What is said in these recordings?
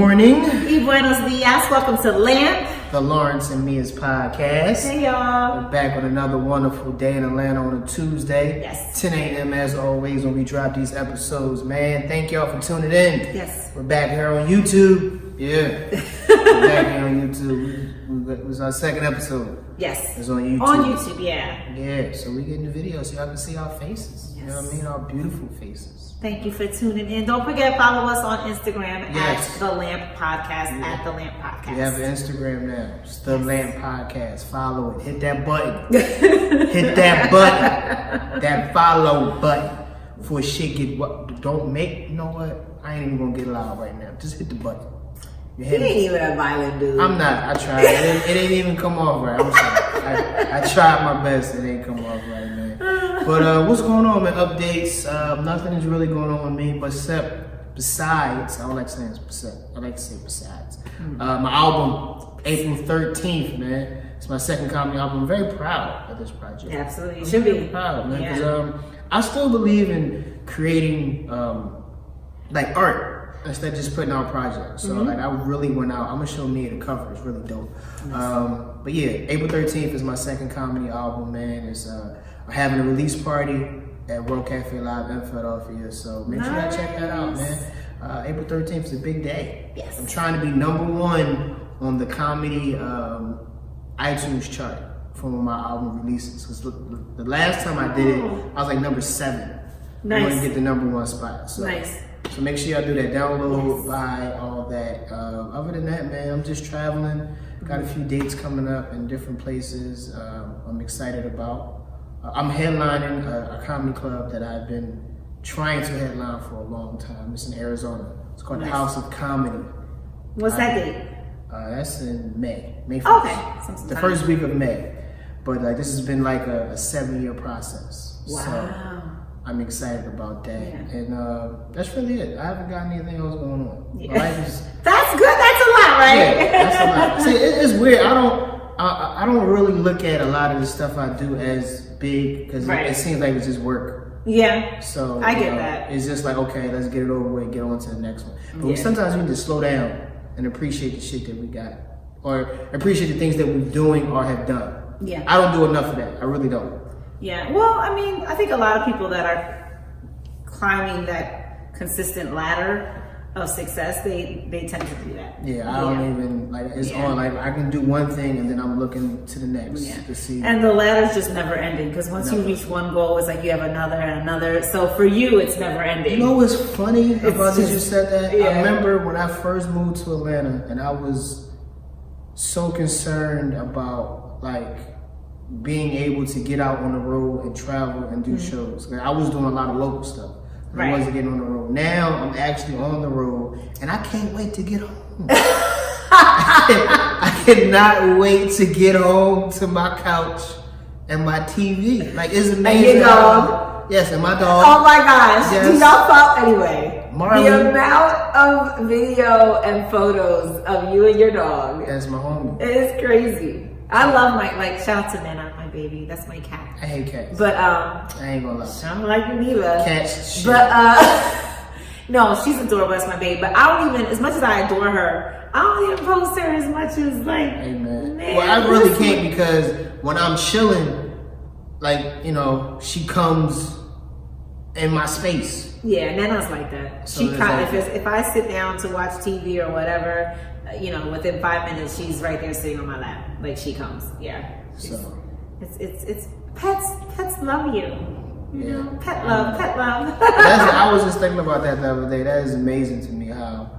morning. Y buenos dias. Welcome to L.A.M.P. The Lawrence and Mia's podcast. Hey, y'all. We're back with another wonderful day in Atlanta on a Tuesday. Yes. 10 a.m. as always when we drop these episodes, man. Thank y'all for tuning in. Yes. We're back here on YouTube. Yeah. We're back here on YouTube. It was our second episode. Yes. It's on YouTube. On YouTube, yeah. Yeah, so we getting the video so y'all can see our faces. Yes. You know what I mean? Our beautiful faces. Thank you for tuning in. Don't forget, follow us on Instagram Yes. at the L.A.M.P Podcast, at the L.A.M.P Podcast. We have an Instagram now. It's the L.A.M.P Podcast. Follow it. Hit that button. Hit that button. That follow button. Before shit get what? Don't make. You know what? I ain't even gonna get loud right now. Just hit the button. He ain't even a violent dude. I'm not. I tried. It ain't even come off right. I'm sorry. I tried my best. It ain't come off right, man. But what's going on, man? Updates. Nothing is really going on with me, besides. I don't like saying except. I like to say besides. My album, April 13th, man. It's my second comedy album. I'm very proud of this project. Absolutely. I'm Should very be. proud, man. Yeah. Because I still believe in creating like art. Instead of just putting out projects. So like I really went out. I'm gonna show Mia the cover. It's really dope. But yeah, April 13th is my second comedy album, man. It's I'm having a release party at World Cafe Live in Philadelphia. So make sure y'all check that out, man. April 13th is a big day. Yes. I'm trying to be #1 on the comedy iTunes chart for when my album releases. Because the last time I did it, I was like number 7. Nice. I want to get the #1 spot. So. Nice. So make sure y'all do that. Download, buy, all that. Other than that, man, I'm just traveling. Got a few dates coming up in different places. I'm excited about. I'm headlining a comedy club that I've been trying to headline for a long time. It's in Arizona. It's called the House of Comedy. What's that date? That's in May 1st. Okay. Sometime. The first week of May. But this has been like a 7-year process. Wow. So, I'm excited about that, Yeah. and that's really it. I haven't got anything else going on. Yeah. My life is, That's good. That's a lot, right? yeah, that's a lot. See, it's weird. I don't really look at a lot of the stuff I do as big because Right. it seems like it's just work. Yeah. So I get that. It's just like, okay, let's get it over with, get on to the next one. But Yeah. sometimes we need to slow down and appreciate the shit that we got, or appreciate the things that we're doing or have done. Yeah. I don't do enough of that. I really don't. Yeah. Well, I mean, I think a lot of people that are climbing that consistent ladder of success, they tend to do that. Yeah, I don't even like it's Yeah. on. Like I can do one thing and then I'm looking to the next Yeah. to see. And the ladder's just never ending because once you Never. reach one goal, it's like you have another and another. So for you, it's never ending. You know what's funny about that you just- said that? yeah. I remember when I first moved to Atlanta and I was so concerned about like being able to get out on the road and travel and do shows. Like, I was doing a lot of local stuff. Right. I wasn't getting on the road. Now I'm actually on the road and I can't wait to get home. I cannot wait to get home to my couch and my TV. Like it's amazing. And your dog. Yes, and my dog. Oh my gosh. Yes. Do y'all follow anyway? Marley. The amount of video and photos of you and your dog That's my homie. is crazy. I love my shout out to Nana, my baby. That's my cat. I hate cats. But I ain't gonna lie. I'm like you neither. Cats shit. But no, she's adorable. That's my baby. But I don't even, as much as I adore her, I don't even post her as much as like. Amen. Man, Well, I really listen. can't because when I'm chilling, like, you know, she comes in my space. Yeah, Nana's like that. So She it's kind like of, if I sit down to watch TV or whatever, you know, within 5 minutes she's right there sitting on my lap. Like she comes. Yeah. So, It's pets love you. You Yeah. know, pet love. I was just thinking about that the other day. That is amazing to me how,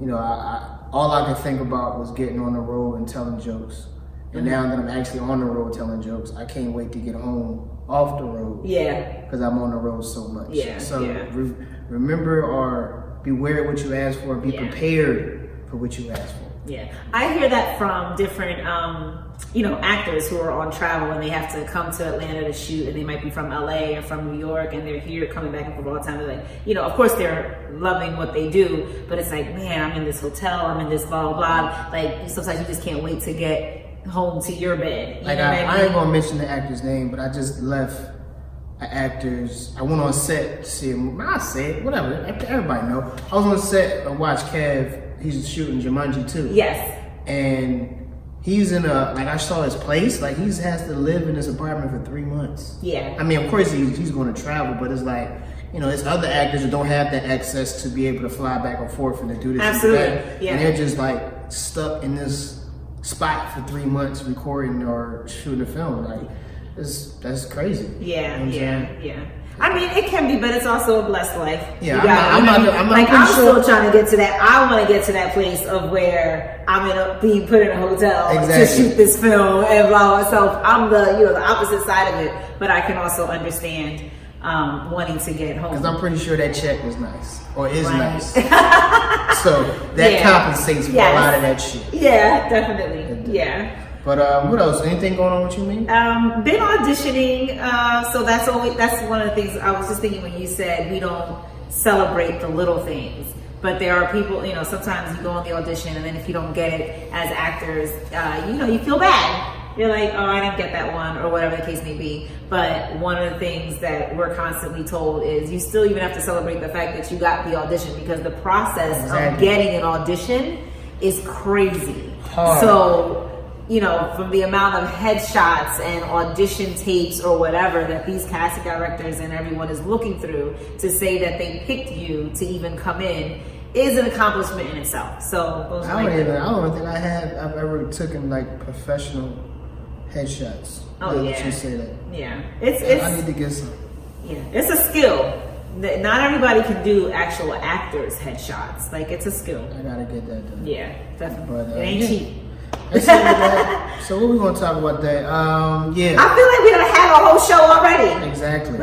you know, I all I could think about was getting on the road and telling jokes. And now that I'm actually on the road telling jokes, I can't wait to get home off the road. Yeah. Because I'm on the road so much. Yeah, So yeah. remember or beware what you ask for and be Yeah. prepared for what you ask for. Yeah, I hear that from different, you know, actors who are on travel and they have to come to Atlanta to shoot, and they might be from LA or from New York, and they're here coming back and forth all the time. They're like, you know, of course they're loving what they do, but it's like, man, I'm in this hotel, I'm in this blah blah blah. Like sometimes you just can't wait to get home to your bed. You Like know what I ain't gonna mention the actor's name, but I just left actors. I went on set to see him. I say it, whatever. Everybody know. I was on set and watched Kev he's shooting Jumanji 2. Yes. And he's in I saw his place. Like, he has to live in this apartment for 3 months. Yeah. I mean, of course he's going to travel, but it's like, you know, it's other actors that don't have that access to be able to fly back and forth and to do this. Absolutely. And that. Yeah. And they're just like stuck in this spot for 3 months recording or shooting a film. Like, that's crazy. Yeah, you know yeah. I mean, it can be, but it's also a blessed life. Yeah, I'm not still trying to get to that. I want to get to that place of where I'm being put in a hotel to shoot this film and blah blah. So I'm the opposite side of it, but I can also understand wanting to get home. Because I'm pretty sure that check was nice or is Right. nice. So that compensates for a lot of that shit. Yeah, definitely. Yeah. But what else? Anything going on with you, me? Been auditioning, so that's one of the things I was just thinking when you said we don't celebrate the little things. But there are people, sometimes you go on the audition and then if you don't get it as actors, you feel bad. You're like, oh, I didn't get that one, or whatever the case may be. But one of the things that we're constantly told is you still even have to celebrate the fact that you got the audition, because the process of getting an audition is crazy. Hard. So, from the amount of headshots and audition tapes or whatever that these casting directors and everyone is looking through to say that they picked you to even come in is an accomplishment in itself. So those I don't think I've ever taken like professional headshots. Oh yeah. You say that. Yeah. I need to get some. Yeah. It's a skill. Not everybody can do actual actors headshots. Like, it's a skill. I gotta get that done. Yeah, definitely. But, it ain't cheap. So what we gonna talk about today? Yeah. I feel like we done had a whole show already. Exactly.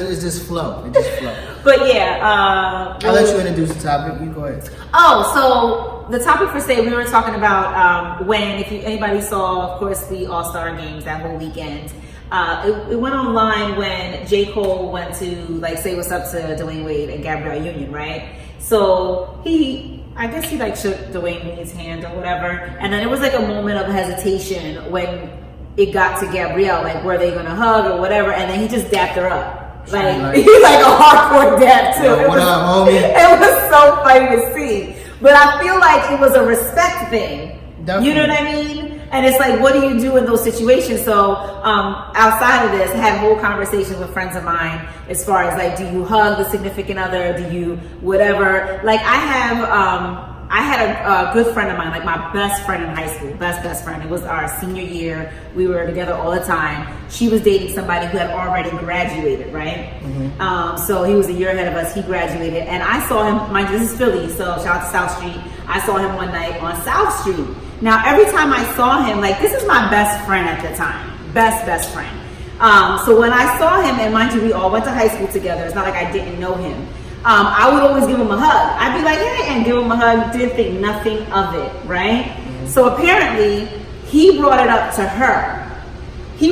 It's just flow. It just flow. But yeah, I'll let you introduce the topic. You go ahead. Oh, so the topic for today, we were talking about anybody saw, of course, the All-Star Games that whole weekend. It went online when J. Cole went to say what's up to Dwayne Wade and Gabrielle Union, right? So I guess he shook Dwayne Wade's hand or whatever, and then it was a moment of hesitation when it got to Gabrielle, were they gonna hug or whatever, and then he just dapped her up. He's a hardcore dap too. What up, homie? It was so funny to see. But I feel like it was a respect thing. Definitely. You know what I mean? And it's what do you do in those situations? So outside of this, I had whole conversations with friends of mine as far as do you hug the significant other? Do you whatever? I had a good friend of mine, my best friend in high school, best friend. It was our senior year. We were together all the time. She was dating somebody who had already graduated, right? Mm-hmm. So he was a year ahead of us. He graduated. And I saw him, mind you, this is Philly, so shout out to South Street. I saw him one night on South Street. Now, every time I saw him, this is my best friend at the time. Best friend. So when I saw him, and mind you, we all went to high school together. It's not like I didn't know him. I would always give him a hug. I'd be like, hey, and give him a hug. Didn't think nothing of it, right? Mm-hmm. So apparently, he brought it up to her. I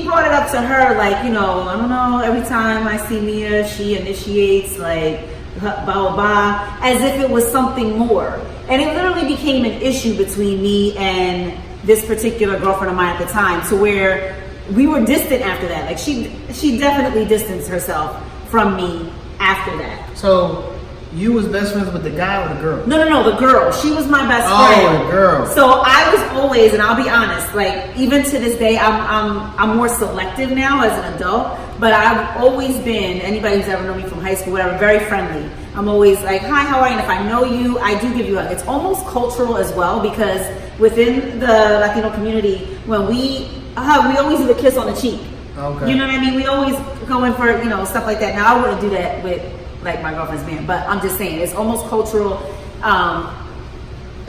don't know, every time I see Mia, she initiates, blah, blah, blah, as if it was something more. And it literally became an issue between me and this particular girlfriend of mine at the time, to where we were distant after that. She definitely distanced herself from me after that. So you was best friends with the guy or the girl? No, the girl. She was my best friend. Oh, the girl. So I was always, and I'll be honest, even to this day, I'm more selective now as an adult. But I've always been, anybody who's ever known me from high school, whatever, very friendly. I'm always hi, how are you? And if I know you, I do give you a hug. It's almost cultural as well, because within the Latino community, when we hug, we always do the kiss on the cheek. Okay. You know what I mean? We always go in for, stuff like that. Now, I wouldn't do that with my girlfriend's man, but I'm just saying it's almost cultural.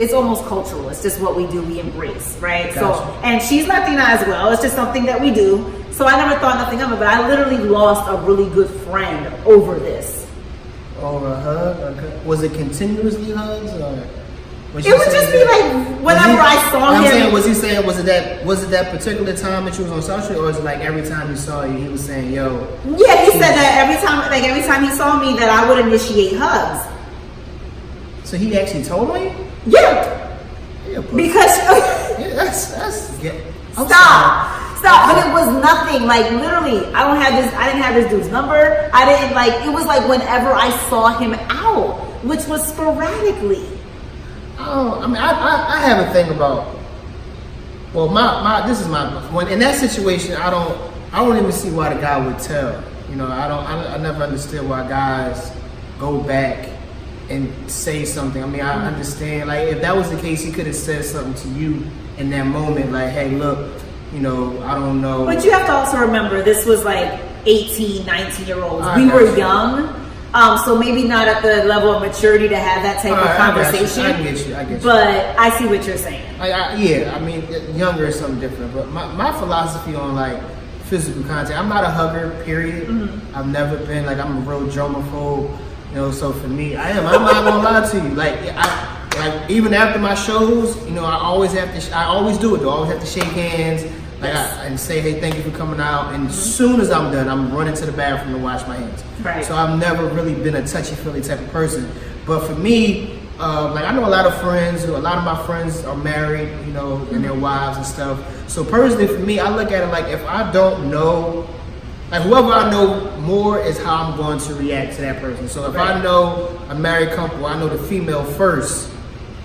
It's just what we do. We embrace, right? Gotcha. So, and she's Latina as well. It's just something that we do. So I never thought nothing of it, but I literally lost a really good friend over this. Over a hug? Okay. Was it continuously hugs, or? It would just be whenever I saw him. Was he saying, was it that particular time that you was on South Street, or was it every time he saw you, he was saying, yo? Yeah, he said that every time he saw me, that I would initiate hugs. So he actually told me? Yeah. Because Stop. But it was nothing. Literally, I didn't have this dude's number. I didn't it was whenever I saw him out. which was sporadically. Oh, I mean, I have a thing about. Well, this is my when in that situation, I don't even see why the guy would tell. You know, I never understood why guys go back and say something. I mean, I understand. Like, if that was the case, he could have said something to you in that moment. Like, hey, look, you know, I don't know. But you have to also remember, this was like 18, 19-year-olds. We were young. So maybe not at the level of maturity to have that type of conversation. I get you. But I see what you're saying. I mean, younger is something different. But my philosophy on like physical contact, I'm not a hugger, period. Mm-hmm. I've never been, like, I'm a real germaphobe, you know, so for me, I'm not gonna lie to you. Like even after my shows, you know, I always do it though. I always have to shake hands. And say, hey, thank you for coming out. And as soon as I'm done, I'm running to the bathroom to wash my hands. Right. So I've never really been a touchy-feely type of person. But for me, like, I know a lot of friends, a lot of my friends are married, you know, and their wives and stuff. So personally, for me, I look at it like, if I don't know, like, whoever I know more is how I'm going to react to that person. So if I know a married couple, I know the female first,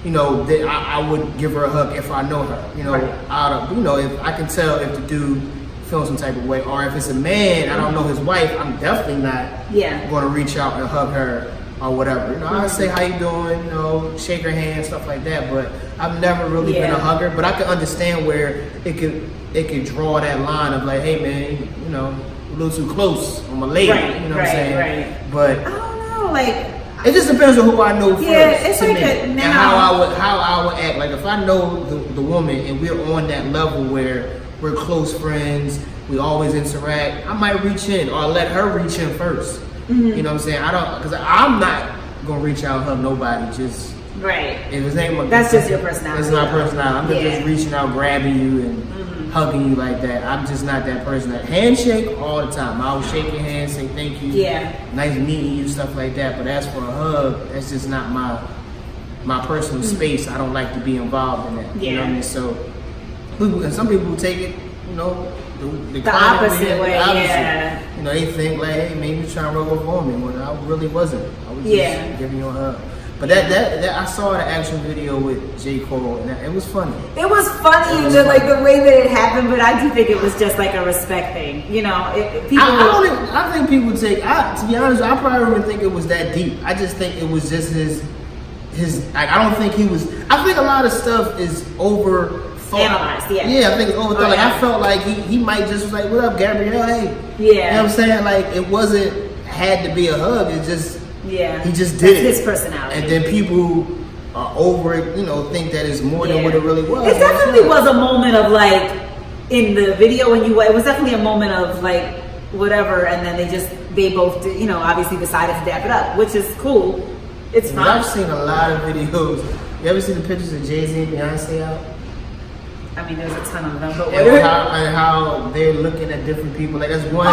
you know, that I would give her a hug if I know her. You know, if I can tell if the dude feels some type of way, or if it's a man, I don't know his wife, I'm definitely not going to reach out and hug her or whatever. You know, I say, how you doing? You know, shake her hand, stuff like that. But I've never really been a hugger. But I can understand where it could draw that line of like, hey man, you know, a little too close on my lady. You know what I'm saying? Right. But I don't know, like. It just depends on who I know first. Yeah, it's like and how I would act. Like, if I know the woman and we're on that level where we're close friends, we always interact, I might reach in or let her reach in first. Mm-hmm. You know what I'm saying? Because I'm not gonna reach out and hug nobody. Just if his name. That's just your personality. It's my personality. I'm just reaching out, grabbing you, and hugging you like that. I'm just not that person. That handshake all the time. I will shake your hand, say thank you. Nice meeting you, stuff like that. But as for a hug, that's just not my personal space. I don't like to be involved in that. You know what I mean? So, and some people take it, you know, the opposite way. You know, they think like, hey, maybe you're trying to rub up on me when I really wasn't. I was just giving you a hug. But that I saw the actual video with J. Cole, and it was funny. It was funny, like the way that it happened. But I do think it was just like a respect thing, you know. I think people take. To be honest, I probably don't even think it was that deep. I just think it was just his. Like, I don't think he was. I think a lot of stuff is overthought. Analyzed, I think it's overthought. Like, I felt like he might just was like, "What up, Gabrielle? Hey." You know what I'm saying? Like, it wasn't had to be a hug. It just. He just did it. His personality. And then people are over it, you know, think that it's more than what it really was. It definitely was a moment of like, in the video it was definitely a moment of like, whatever, and then they both, you know, obviously decided to dap it up, which is cool. It's fine. I've seen a lot of videos. You ever seen the pictures of Jay-Z and Beyonce out? I mean, there's a ton of them, but and how they're looking at different people. Like, there's one.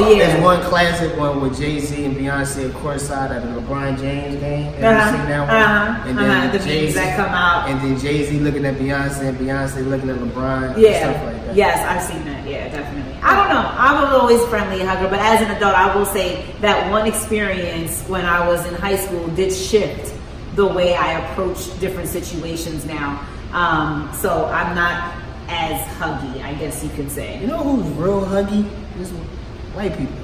There's one classic one with Jay-Z and Beyonce at courtside at the LeBron James game. Have you seen that one? And then the memes that come out. And then Jay-Z looking at Beyonce and Beyonce looking at LeBron. And stuff like that. Yes, I've seen that. Yeah, definitely. I don't know. I was always friendly hugger, but as an adult, I will say that one experience when I was in high school did shift the way I approach different situations now. So I'm not as huggy, I guess you could say. You know who's real huggy? Is white people.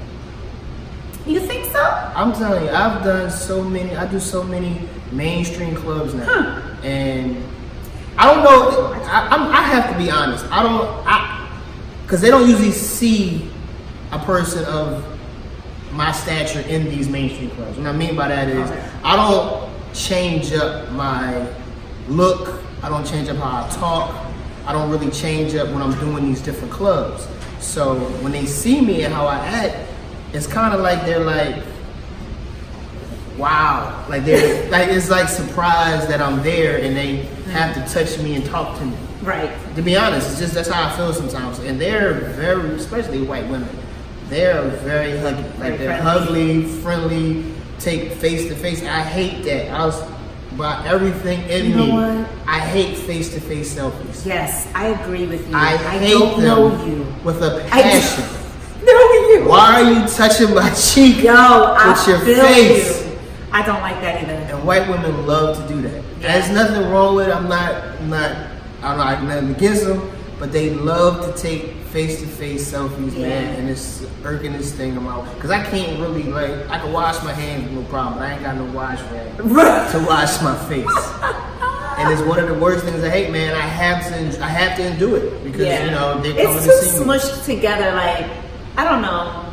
You think so? I'm telling you, I do so many mainstream clubs now. And I don't know, I have to be honest. Because they don't usually see a person of my stature in these mainstream clubs. What I mean by that is, I don't change up my look. I don't change up how I talk. I don't really change up when I'm doing these different clubs. So when they see me and how I act, it's kind of like they're like, wow. Like they're like, it's like surprised that I'm there and they have to touch me and talk to me. Right. To be honest, it's just that's how I feel sometimes. And they're very, especially white women, they're very huggy. Like they're friendly, take face to face. I hate that. By everything in me, I hate face-to-face selfies. Yes, I agree with you. I hate don't them know you with a passion. Know you. Why are you touching my cheek with your face? I don't like that either. And white women love to do that. Yeah. There's nothing wrong with it. I don't know, I'm nothing against them, but they love to take face-to-face selfies, man, and it's irking this thing about, because I can't really, like, I can wash my hands, no problem, but I ain't got no wash rag to wash my face. And it's one of the worst things I hate, man. I have to undo it, because, you know, they're coming to it's see too me. smushed together, like, I don't know.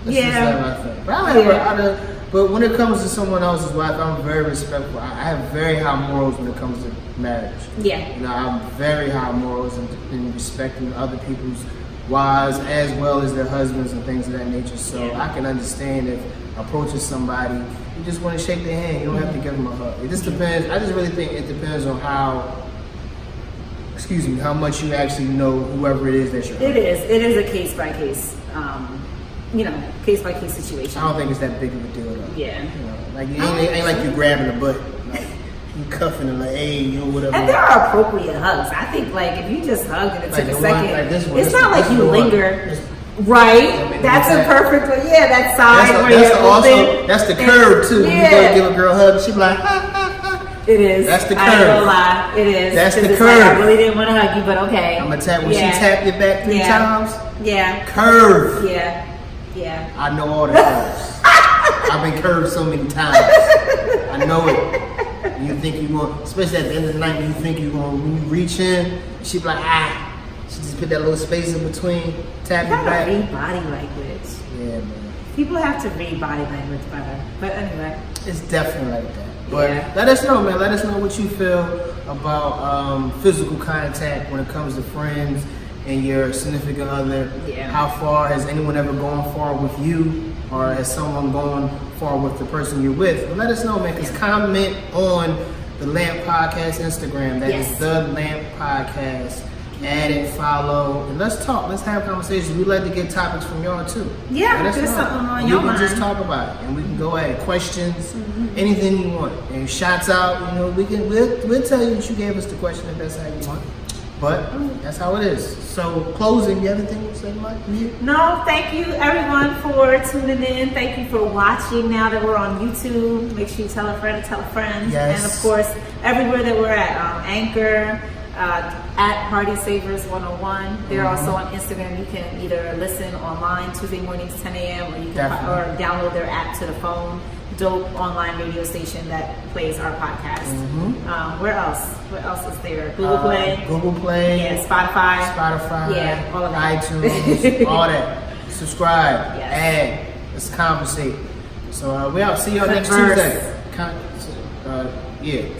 That's just not my thing. But when it comes to someone else's wife, I'm very respectful. I have very high morals when it comes to marriage. Yeah. You know, I'm very high morals in respecting other people's wives as well as their husbands and things of that nature. So I can understand if approaching somebody, you just want to shake their hand. You don't have to give them a hug. It just depends. I just really think it depends on how much you actually know whoever it is that you're hugging. It is a case by case. Case by case situation. I don't think it's that big of a deal though. Yeah. You know, like it ain't like you grabbing the butt, like you cuffing them, like hey, you know, whatever. And there are appropriate hugs. I think like if you just hug and it Like took the a second, one, like this one, it's this not one, like this you one. linger. Right? That's a perfect one. Yeah, that side where you're open. That's the curve too. Yeah. You go give a girl a hug, she be like, ha ha ha. It is. That's the I ain't curve. gonna lie. It is. That's the 'Cause it's curve. Like, I really didn't want to hug you, but okay. I'm gonna tap when she tap your back 3 times. Yeah. Curve. Yeah. Yeah. I know all the curves. I've been curved so many times. I know it. You think you're going, especially at the end of the night, when you think you're going, when you reach in, she be like, she just put that little space in between, tap You your gotta back. read body language. Yeah, man. People have to read body language better. But anyway. It's definitely like that. But Yeah. let us know, man. Let us know what you feel about physical contact when it comes to friends and your significant other. Yeah. How far has anyone ever gone far with you? Or has someone gone far with the person you're with? But let us know, man, because comment on the L.A.M.P Podcast Instagram. That is the L.A.M.P Podcast. Add it, follow, and let's talk. Let's have conversations. We like to get topics from y'all too. Yeah, Let us there's know. something on We your can mind. just talk about it, and we can go ahead. Questions, anything you want, and shouts out. You know, we'll tell you that you gave us the question if that's how you want. But that's how it is. So closing, you have anything to say, Mike? Yeah. No, thank you everyone for tuning in. Thank you for watching now that we're on YouTube. Make sure you tell a friend to tell a friend. Yes. And of course, everywhere that we're at, Anchor, at Party Savers 101. They're also on Instagram. You can either listen online Tuesday mornings 10 a.m. or you can download their app to the phone. Dope online radio station that plays our podcast. Where else? What else is there? Google Play. Google Play. Yeah, Spotify. Yeah, all of that. iTunes, all that. Subscribe. Yes. Add. Let's conversate. So we out. See y'all next Converse. Tuesday.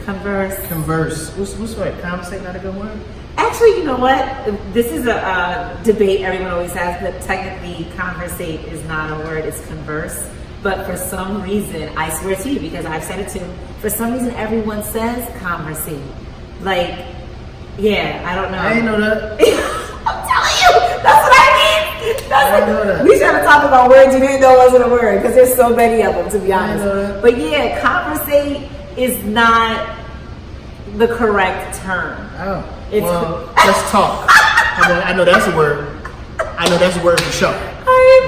Converse. Converse. What's right? Conversate, not a good word? Actually, you know what? This is a debate everyone always has, but technically conversate is not a word, it's converse. But for some reason, I swear to you, because I've said it too, for some reason everyone says conversate. Like, yeah, I don't know. I didn't know that. I'm telling you, that's what I mean. I didn't know that. We should have talked about words you didn't know wasn't a word, because there's so many of them, to be honest. know that. But yeah, conversate is not the correct term. Oh. It's- Well, let's talk. I know that's a word. I know that's a word for sure.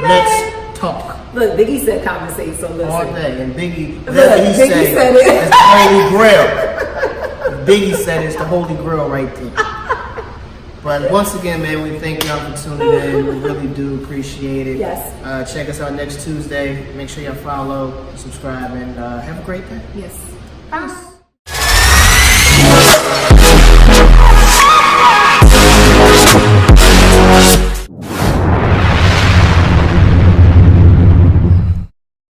Let's talk. Look, Biggie said conversate, so listen. All day. And Biggie, Look, whatever he Biggie said it. it's the Holy Grail. Biggie said it's the Holy Grail right there. But once again, man, we thank y'all for tuning in. We really do appreciate it. Yes. Check us out next Tuesday. Make sure y'all follow, subscribe, and have a great day. Yes. Bye.